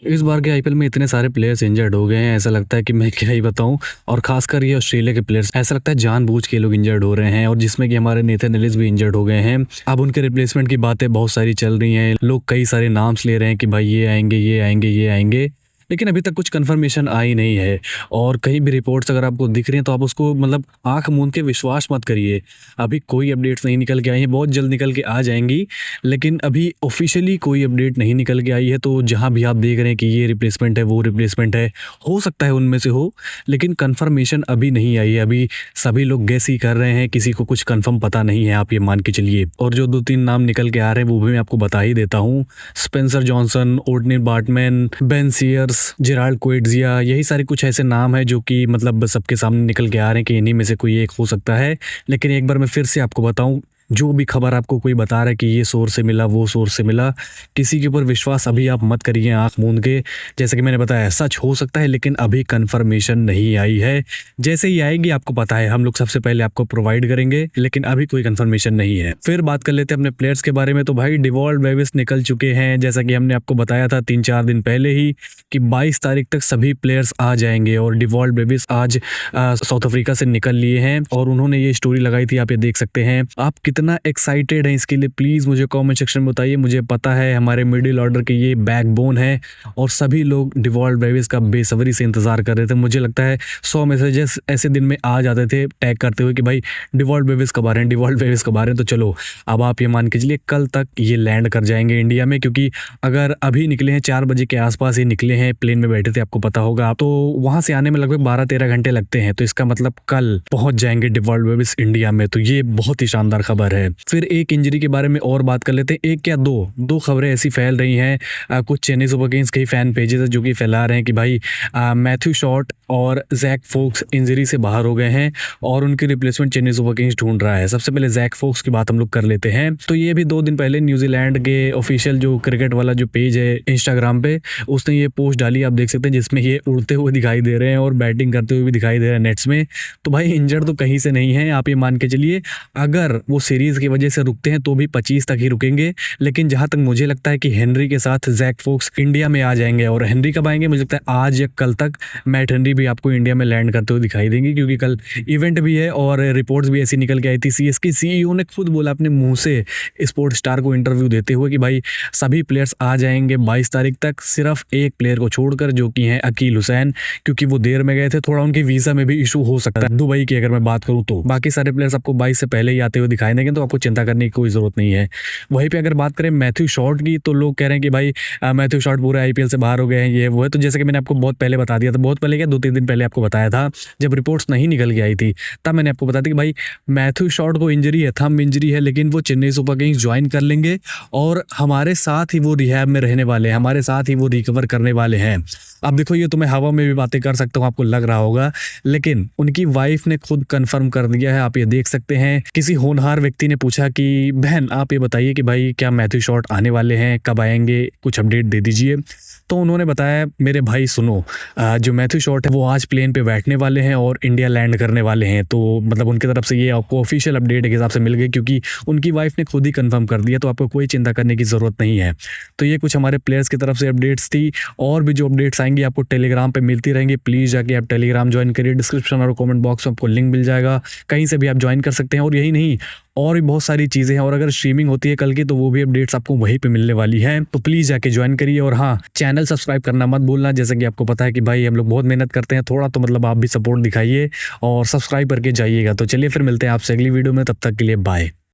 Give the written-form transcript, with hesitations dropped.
इस बार के आईपीएल में इतने सारे प्लेयर्स इंजर्ड हो गए हैं, ऐसा लगता है कि मैं क्या ही बताऊं। और खासकर ये ऑस्ट्रेलिया के प्लेयर्स, ऐसा लगता है जानबूझ के लोग इंजर्ड हो रहे हैं, और जिसमें कि हमारे नेथन एलिस भी इंजर्ड हो गए हैं। अब उनके रिप्लेसमेंट की बातें बहुत सारी चल रही हैं, लोग कई सारे नाम्स ले रहे हैं कि भाई ये आएंगे ये आएंगे ये आएंगे, लेकिन अभी तक कुछ कंफर्मेशन आई नहीं है। और कहीं भी रिपोर्ट्स अगर आपको दिख रही हैं तो आप उसको मतलब आंख मूंद के विश्वास मत करिए। अभी कोई अपडेट्स नहीं निकल के आई हैं, बहुत जल्द निकल के आ जाएंगी, लेकिन अभी ऑफिशियली कोई अपडेट नहीं निकल के आई है। तो जहां भी आप देख रहे हैं कि ये रिप्लेसमेंट है वो रिप्लेसमेंट है, हो सकता है उनमें से हो, लेकिन कंफर्मेशन अभी नहीं आई है। अभी सभी लोग गेस ही कर रहे हैं, किसी को कुछ कंफर्म पता नहीं है, आप ये मान के चलिए। और जो 2-3 नाम निकल के आ रहे हैं वो भी मैं आपको बता ही देता हूँ। Spencer Johnson, Odney Bartman, Ben Sears, Gerald Quetzia, यही सारे कुछ ऐसे नाम हैं जो कि मतलब सबके सामने निकल के आ रहे हैं कि इन्हीं में से कोई एक हो सकता है। लेकिन एक बार मैं फिर से आपको बताऊं, जो भी खबर आपको कोई बता रहा है कि ये सोर्स से मिला वो सोर्स से मिला, किसी के ऊपर विश्वास अभी आप मत करिए आंख मूंद के। जैसे कि मैंने बताया, सच हो सकता है लेकिन अभी कंफर्मेशन नहीं आई है। जैसे ही आएगी आपको पता है हम लोग सबसे पहले आपको प्रोवाइड करेंगे, लेकिन अभी कोई कंफर्मेशन नहीं है। फिर बात कर लेते हैं अपने प्लेयर्स के बारे में। तो भाई डिवॉल्ट ब्रेविस निकल चुके हैं, जैसा कि हमने आपको बताया था 3-4 दिन पहले ही कि 22 तारीख तक सभी प्लेयर्स आ जाएंगे। और डिवॉल्ट ब्रेविस आज साउथ अफ्रीका से निकल लिए हैं और उन्होंने ये स्टोरी लगाई थी, आप ये देख सकते हैं। आप कितना एक्साइटेड हैं इसके लिए प्लीज़ मुझे कमेंट सेक्शन में बताइए। मुझे पता है हमारे मिडिल ऑर्डर के ये बैकबोन है और सभी लोग डिवॉल्ट ब्रेविस का बेसब्री से इंतजार कर रहे थे। मुझे लगता है 100 मैसेजेस ऐसे दिन में आ जाते थे टैग करते हुए कि भाई डिवॉल्ट ब्रेविस कब आ रहे हैं, डिवॉल्ट ब्रेविस कब आ रहे हैं। तो चलो अब आप ये मान के चलिए कल तक ये लैंड कर जाएंगे इंडिया में, क्योंकि अगर अभी निकले हैं 4 बजे के आसपास ही निकले हैं, प्लेन में बैठे थे, आपको पता होगा, तो वहां से आने में लगभग 12-13 घंटे लगते हैं। तो इसका मतलब कल पहुंच जाएंगे डिवॉल्ट ब्रेविस इंडिया में। तो ये बहुत ही शानदार खबर है। फिर एक इंजरी के बारे में और बात कर लेते हैं। एक क्या दो खबरें ऐसी फैल रही हैं, कुछ चेन्नई सुपर किंग्स के फैन पेजेस है जो कि फैला रहे हैं कि भाई मैथ्यू शॉट और जैक फोक्स इंजरी से बाहर हो गए हैं और उनकी रिप्लेसमेंट चेन्नई सुपर किंग्स ढूंढ रहा है। सबसे पहले जैक फोक्स की बात हम लोग कर लेते हैं। तो ये भी 2 दिन पहले न्यूजीलैंड के ऑफिशियल जो क्रिकेट वाला जो पेज है इंस्टाग्राम पे, उसने ये पोस्ट डाली, आप देख सकते हैं, जिसमें ये उड़ते हुए दिखाई दे रहे हैं और बैटिंग करते हुए भी दिखाई दे रहे हैं नेट्स में। तो भाई इंजर्ड तो कहीं से नहीं है, आप ये मान के चलिए। अगर वो सीरीज की वजह से रुकते हैं तो भी 25 तक ही रुकेंगे, लेकिन जहां तक मुझे लगता है कि हेनरी के साथ जैक फोक्स इंडिया में आ जाएंगे। और हेनरी कब आएंगे, मुझे लगता है आज या कल तक मैट हेनरी भी आपको इंडिया में लैंड करते हुए दिखाई देंगे, क्योंकि कल इवेंट भी है और रिपोर्ट्स भी ऐसी निकल के आई थी। सीएसके सीईओ ने खुद बोला अपने मुंह से स्पोर्ट स्टार को इंटरव्यू देते हुए कि भाई सभी प्लेयर्स आ जाएंगे 22 तारीख तक, सिर्फ एक प्लेयर को छोड़कर, जो कि है अकील हुसैन, क्योंकि वो देर में गए थे, थोड़ा उनके वीजा में भी इशू हो सकता है दुबई की अगर मैं बात करूं तो। बाकी सारे प्लेयर्स आपको 22 से पहले ही आते हुए दिखाई देंगे, तो आपको चिंता करने की कोई जरूरत नहीं है। वहीं पे अगर बात करें मैथ्यू शॉट की, तो लोग कह रहे हैं कि भाई मैथ्यू शॉट पूरे आईपीएल से बाहर हो गए हैं, ये वो है। तो जैसे कि मैंने आपको बहुत पहले बता दिया था, बहुत पहले क्या 2-3 दिन पहले आपको बताया था, जब रिपोर्ट्स नहीं निकल के आई थी, तब मैंने आपको बताया था कि भाई मैथ्यू शॉट को इंजरी है, थंब इंजरी है, लेकिन वो चेन्नई सुपर किंग्स ज्वाइन कर लेंगे और हमारे साथ ही वो रिहैब में रहने वाले हैं, हमारे साथ ही वो रिकवर करने वाले हैं। अब देखो ये तो मैं हवा में भी बातें कर सकता हूँ, आपको लग रहा होगा, लेकिन उनकी वाइफ ने खुद कंफर्म कर दिया है, आप ये देख सकते हैं। किसी होनहार व्यक्ति ने पूछा कि बहन आप ये बताइए कि भाई क्या मैथ्यू शॉट आने वाले हैं, कब आएंगे, कुछ अपडेट दे दीजिए। तो उन्होंने बताया मेरे भाई सुनो, जो मैथ्यू शॉट है वो आज प्लेन पे बैठने वाले हैं और इंडिया लैंड करने वाले हैं। तो मतलब उनकी तरफ से ये आपको ऑफिशियल अपडेट के हिसाब से मिल गई, क्योंकि उनकी वाइफ ने खुद ही कंफर्म कर दिया, तो आपको कोई चिंता करने की ज़रूरत नहीं है। तो ये कुछ हमारे प्लेयर्स की तरफ से अपडेट्स थी, और भी जो अपडेट्स आएंगी आपको टेलीग्राम पे मिलती रहेंगी। प्लीज़ जाके आप टेलीग्राम ज्वाइन करिए, डिस्क्रिप्शन और कमेंट बॉक्स में आपको लिंक मिल जाएगा, कहीं से भी आप ज्वाइन कर सकते हैं। और यही नहीं, और भी बहुत सारी चीज़ें हैं, और अगर स्ट्रीमिंग होती है कल की तो वो भी अपडेट्स आपको वहीं पे मिलने वाली हैं। तो प्लीज़ जाके ज्वाइन करिए, और हाँ, चैनल सब्सक्राइब करना मत भूलना। जैसे कि आपको पता है कि भाई हम लोग बहुत मेहनत करते हैं, थोड़ा तो मतलब आप भी सपोर्ट दिखाइए और सब्सक्राइब करके जाइएगा। तो चलिए फिर मिलते हैं आपसे अगली वीडियो में, तब तक के लिए बाय।